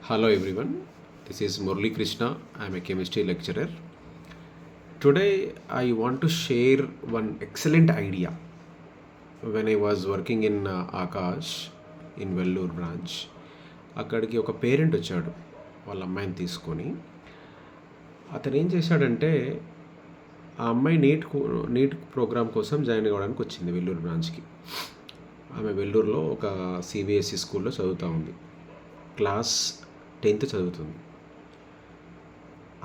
Hello everyone, this is Murli Krishna. I am a chemistry lecturer. Today I want to share one excellent idea. When I was working in Akash in Vellore branch, అక్కడికి ఒక parent వచ్చాడు వాళ్ళ అమ్మాయిని తీసుకొని. అతను ఏం చేశాడంటే ఆ అమ్మాయి నీట్ ప్రోగ్రామ్ కోసం జాయిన్ అవ్వడానికి వచ్చింది వెల్లూరు బ్రాంచ్కి. ఆమె వెల్లూరులో ఒక సిబిఎస్ఈ స్కూల్లో చదువుతూ ఉంది. క్లాస్ 10th చదువుతుంది.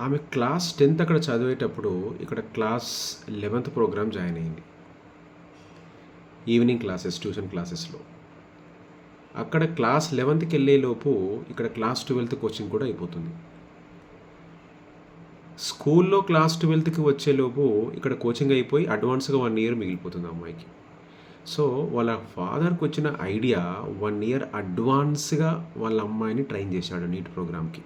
ఆమె క్లాస్ 10th అక్కడ చదివేటప్పుడు ఇక్కడ క్లాస్ 11th ప్రోగ్రామ్ జాయిన్ అయింది. ఈవినింగ్ క్లాసెస్, ట్యూషన్ క్లాసెస్లో. అక్కడ క్లాస్ 11th వెళ్ళేలోపు ఇక్కడ క్లాస్ 12th కోచింగ్ కూడా అయిపోతుంది. స్కూల్లో క్లాస్ 12th వచ్చేలోపు ఇక్కడ కోచింగ్ అయిపోయి అడ్వాన్స్గా 1 year మిగిలిపోతుంది అమ్మాయికి. సో వాళ్ళ ఫాదర్కి వచ్చిన ఐడియా 1 year అడ్వాన్స్గా వాళ్ళ అమ్మాయిని ట్రైన్ చేశాడు నీట్ ప్రోగ్రామ్కి.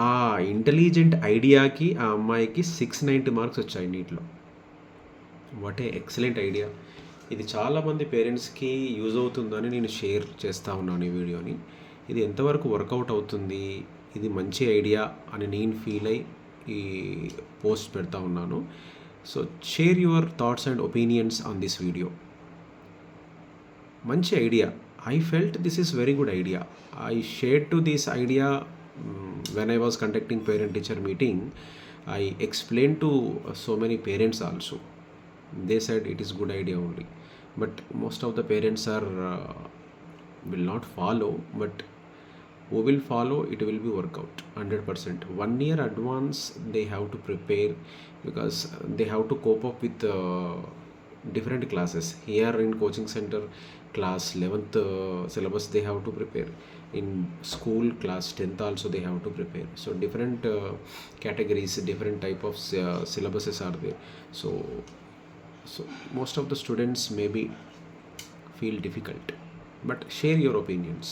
ఆ ఇంటెలిజెంట్ ఐడియాకి ఆ అమ్మాయికి 690 మార్క్స్ వచ్చాయి నీట్లో. What a excellent idea. ఇది చాలామంది పేరెంట్స్కి యూజ్ అవుతుందని నేను షేర్ చేస్తూ ఉన్నాను ఈ వీడియోని. ఇది ఎంతవరకు వర్కౌట్ అవుతుంది, ఇది మంచి ఐడియా అని నేను ఫీల్ అయ్యి ఈ పోస్ట్ పెడతా ఉన్నాను. So share your thoughts and opinions on this video. మంచి idea. I felt this is very good idea. I share to this idea when I was conducting parent-teacher meeting. I explained to so many parents also. They said it is good idea only. But most of the parents will not follow. But who will follow, it will be workout 100%. 1 year advance they have to prepare because they have to cope up with different classes. Here in coaching center, class 11th syllabus they have to prepare. In school, class 10th also they have to prepare. So different categories, different type of syllabuses are there. So most of the students maybe feel difficult. But share your opinions.